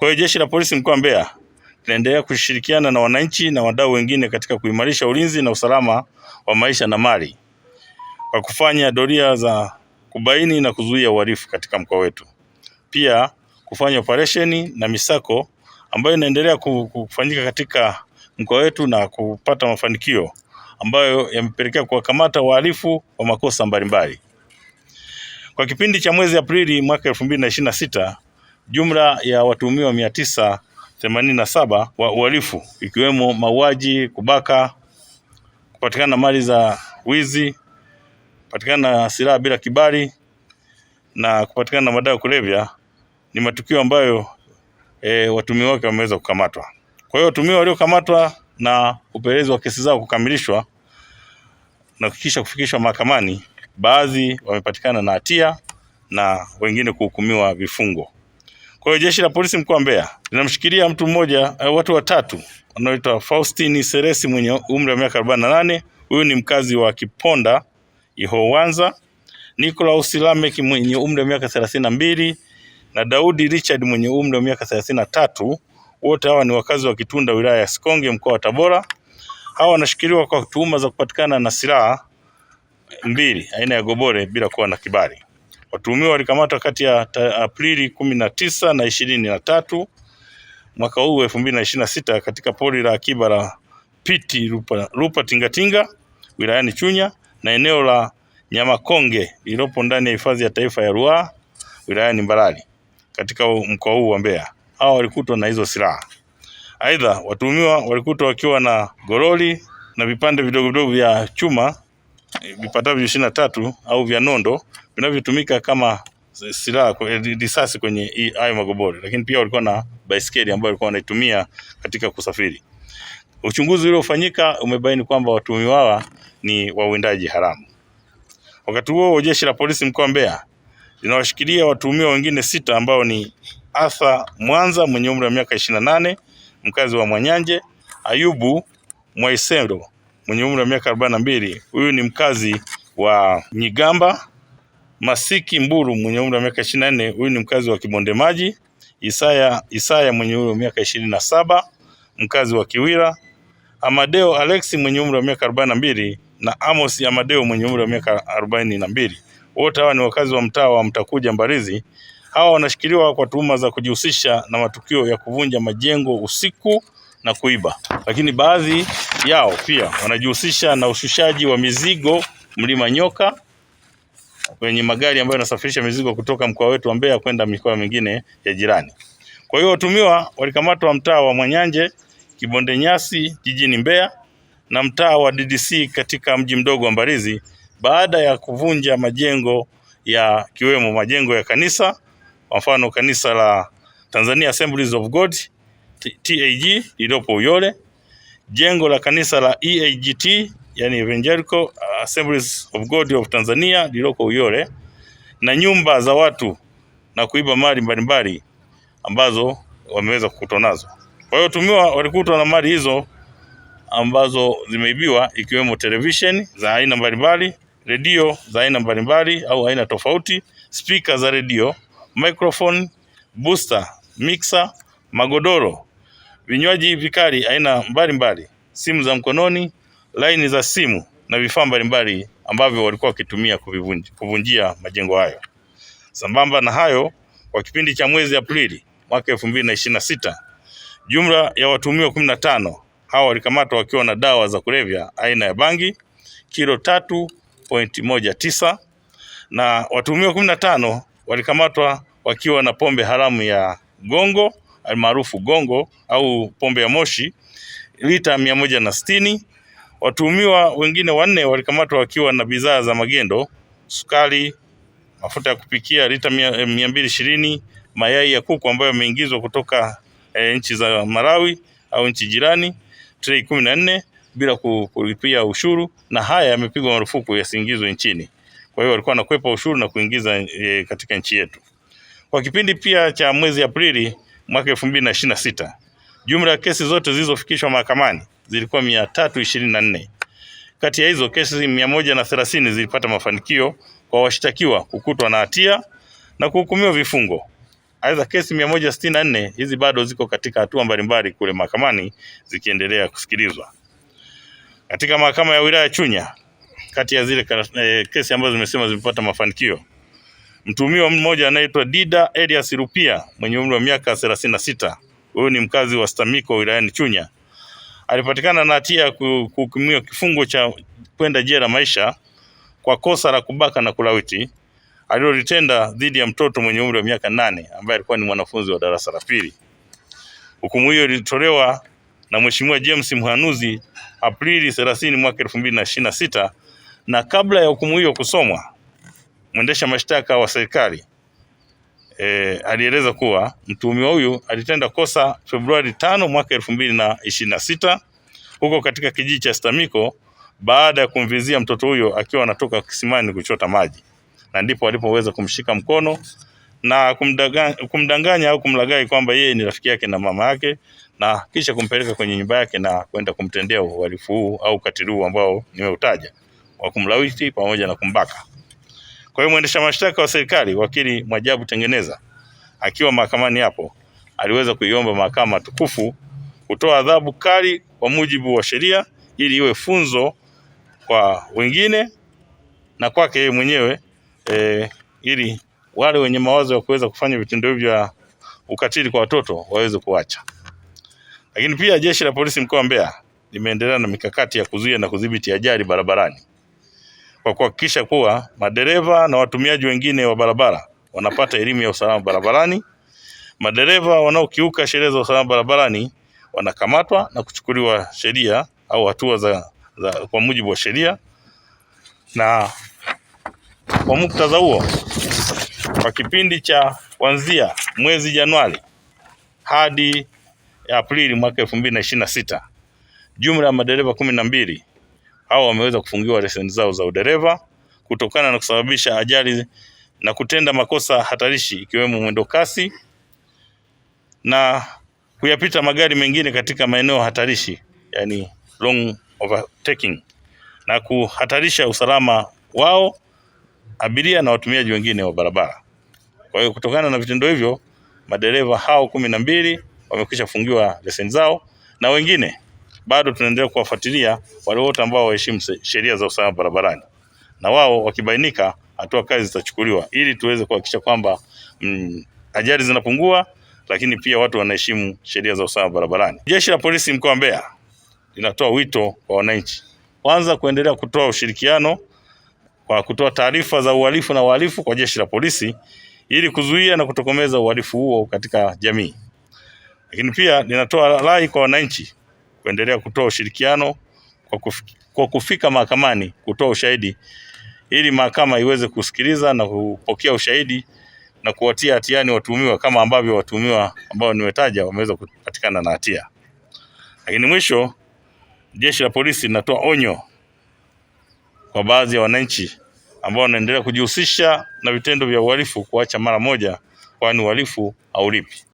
Kwa hiyo Jeshi la Polisi mkoa wa Mbeya linaendelea kushirikiana na wananchi na wadau wengine katika kuimarisha ulinzi na usalama wa maisha na mali kwa kufanya doria za kubaini na kuzuia uhalifu katika mkoa wetu. Pia kufanya operesheni na misako ambayo inaendelea kufanyika katika mkoa wetu na kupata mafanikio ambayo yamepelekea kuwakamata wahalifu wa makosa mbalimbali. Kwa kipindi cha mwezi Aprili mwaka 2026, jumla ya watuhumiwa 987 wa uhalifu ikiwemo mauaji, kubaka, kupatikana mali za wizi, kupatikana silaha bila kibali na kupatikana na madawa ya kulevya ni matukio ambayo watuhumiwa wake wameweza kukamatwa. Kwa hiyo watuhumiwa waliokamatwa na upelelezi wa kesi zao kukamilishwa na kisha kufikishwa mahakamani, baadhi wamepatikana na hatia na wengine kuhukumiwa vifungo. Kwa hiyo Jeshi la Polisi mkoa wa Mbeya linamshikilia watu watatu wanaoitwa Faustini Seresi mwenye umri wa miaka 48, huyu ni mkazi wa Kiponda Ihowanza, Nicholas Lamek mwenye umri wa miaka 32 na Daudi Richard mwenye umri wa miaka 33. Wote hawa ni wakazi wa Kitunda wilaya ya Sikonge mkoa wa Tabora. Hawa wanashikiliwa kwa tuhuma za kupatikana na silaha mbili aina ya gobore bila kuwa na kibali. Watuhumiwa walikamatwa kati ya Aprili 19 na 23 mwaka huu 2026 katika pori la akiba la Piti Rupa Tingatinga wilayani Chunya na eneo la Nyamakonge lililopo ndani ya hifadhi ya taifa ya Ruaha wilayani Mbarali katika mkoa huu wa Mbeya. Hawa walikutwa na hizo silaha. Aidha, watuhumiwa walikutwa wakiwa na goroli na vipande vidogo vidogo vya chuma vipatavyo 23 au vya nondo vinavyotumika kama silaha risasi kwenye hayo magobori, lakini pia walikuwa na baisikeli ambayo walikuwa wanaitumia katika kusafiri. Uchunguzi uliofanyika umebaini kwamba watuhumiwa hawa ni wawindaji haramu. Wakati huo Jeshi la Polisi mkoa wa Mbeya linawashikilia watuhumiwa wengine 6 ambao ni Arthur Mwanza mwenye umri wa miaka 28, mkazi wa Mwanyanje, Ayubu Mwaisendo mwenye umri wa miaka 42, huyu ni mkazi wa Nyigamba, Masiki Mburu mwenye umri wa miaka 24, huyu ni mkazi wa Kibonde Maji, Isaya mwenye umri wa miaka 27, mkazi wa Kiwira, Amadeo Alexi mwenye umri wa miaka 42 na Amos Amadeo mwenye umri wa miaka 42. Wote hawa ni wakazi wa mtaa wa Mtakuja Mbarizi. Hawa wanashikiliwa kwa tuhuma za kujihusisha na matukio ya kuvunja majengo usiku na kuiba. Lakini baadhi yao pia wanajihusisha na ushushaji wa mizigo Mlima Nyoka kwenye magari ambayo yanasafirisha mizigo kutoka mkoa wetu wa Mbeya kwenda mikoa mingine ya jirani. Kwa hiyo watuhumiwa walikamatwa mtaa wa Mwanyanje, Kibonde Nyasi jijini Mbeya na mtaa wa DDC katika mji mdogo wa Mbarizi baada ya kuvunja majengo ya kiwemo majengo ya kanisa, kwa mfano kanisa la Tanzania Assemblies of God TAG lililopo Uyole, jengo la kanisa la EAGT yani Evangelical Assemblies of God of Tanzania lililoko Uyole, na nyumba za watu na kuiba mali mbalimbali ambazo wameweza kukutwa nazo. Kwa hiyo watuhumiwa walikutwa na mali hizo ambazo zimeibiwa ikiwemo television za aina mbalimbali, redio za aina mbalimbali au aina tofauti, speaker za redio, microphone, booster, mixer, magodoro, vinywaji vikali aina mbalimbali, simu za mkononi, laini za simu na vifaa mbalimbali ambavyo walikuwa wakitumia kuvunjia majengo hayo. Sambamba na hayo, kwa kipindi cha mwezi Aprili mwaka 2026, jumla ya watuhumiwa 15 hawa walikamatwa wakiwa na dawa za kulevya aina ya bangi kilo 3.19 na watuhumiwa 15 walikamatwa wakiwa na pombe haramu ya gongo almaarufu gongo au pombe ya moshi lita 160. Watuhumiwa wengine 4 walikamatwa wakiwa na bidhaa za magendo, sukari, mafuta ya kupikia lita 220, mayai ya kuku ambayo yameingizwa kutoka nchi za Malawi au nchi jirani trei 14 bila kulipia ushuru, na haya yamepigwa marufuku yasiingizwe nchini. Kwa hiyo walikuwa wanakwepa ushuru na kuingiza katika nchi yetu. Kwa kipindi pia cha mwezi Aprili mwaka 2026, jumla ya kesi zote zilizofikishwa mahakamani zilikuwa 324. Kati ya hizo kesi 130 zilipata mafanikio kwa washtakiwa kukutwa na hatia na kuhukumiwa vifungo. Aidha, kesi 164 hizi bado ziko katika hatua mbalimbali kule mahakamani zikiendelea kusikilizwa. Katika mahakama ya wilaya Chunya, kati ya zile kesi ambazo zimesema zimepata mafanikio, mtuhumiwa mmoja anaitwa Dida Elias Rupia mwenye umri wa miaka 36, huyu ni mkazi wa Stamiko wilayani Chunya, alipatikana na hatia ya kuhukumiwa kifungo cha kwenda jela maisha kwa kosa la kubaka na kulawiti alilolitenda dhidi ya mtoto mwenye umri wa miaka 8 ambaye alikuwa ni mwanafunzi wa darasa la pili. Hukumu hiyo ilitolewa na Mheshimiwa James Mhanuzi Aprili 30 mwaka 2026, na kabla ya hukumu hiyo kusomwa, mwendesha mashtaka wa serikali alieleza kuwa mtuhumiwa huyu alitenda kosa Februari 5 mwaka 2026 huko katika kijiji cha Stamiko baada ya kumvizia mtoto huyo akiwa anatoka kisimani kuchota maji, na ndipo alipoweza kumshika mkono na kumdanganya au kumlaghai kwamba yeye ni rafiki yake na mama yake, na kisha kumpeleka kwenye nyumba yake na kwenda kumtendea uhalifu huu au ukatili huu ambao nimeutaja wa kumlawiti pamoja na kumbaka. Kwa hiyo mwendesha mashtaka wa serikali wakili Mwajabu Tengeneza akiwa mahakamani hapo aliweza kuiomba mahakama tukufu kutoa adhabu kali kwa mujibu wa sheria ili iwe funzo kwa wengine na kwake yeye mwenyewe ili wale wenye mawazo ya kuweza kufanya vitendo hivyo vya ukatili kwa watoto waweze kuacha. Lakini pia Jeshi la Polisi mkoa wa Mbeya limeendelea na mikakati ya kuzuia na kudhibiti ajali barabarani kwa kuhakikisha kuwa madereva na watumiaji wengine wa barabara wanapata elimu ya usalama barabarani. Madereva wanaokiuka sheria za usalama barabarani wanakamatwa na kuchukuliwa sheria au hatua kwa mujibu wa sheria. Na kwa muktadha huo, kwa kipindi cha kuanzia mwezi Januari hadi Aprili mwaka 2026, jumla ya madereva 12 hao wameweza kufungiwa leseni zao za udereva kutokana na kusababisha ajali na kutenda makosa hatarishi ikiwemo mwendo kasi na kuyapita magari mengine katika maeneo hatarishi, yani long overtaking, na kuhatarisha usalama wao, abiria na watumiaji wengine wa barabara. Kwa hiyo kutokana na vitendo hivyo madereva hao 12 wamekwisha fungiwa leseni zao, na wengine bado tunaendelea kuwafuatilia wale wote ambao waheshimu sheria za usalama barabarani, na wao wakibainika hatua kali zitachukuliwa ili tuweze kuhakikisha kwamba ajali zinapungua, lakini pia watu wanaheshimu sheria za usalama barabarani. Jeshi la Polisi mkoa wa Mbeya linatoa wito kwa wananchi, kwanza kuendelea kutoa ushirikiano kwa kutoa taarifa za uhalifu na wahalifu kwa Jeshi la Polisi ili kuzuia na kutokomeza uhalifu huo katika jamii. Lakini pia linatoa rai kwa wananchi kuendelea kutoa ushirikiano kwa kufika mahakamani kutoa ushahidi ili mahakama iweze kusikiliza na kupokea ushahidi na kuwatia hatiani watuhumiwa kama ambavyo watuhumiwa ambao nimetaja wameweza kupatikana na hatia. Lakini mwisho, Jeshi la Polisi linatoa onyo kwa baadhi ya wananchi ambao wanaendelea kujihusisha na vitendo vya uhalifu kuacha mara moja, kwani uhalifu haulipi.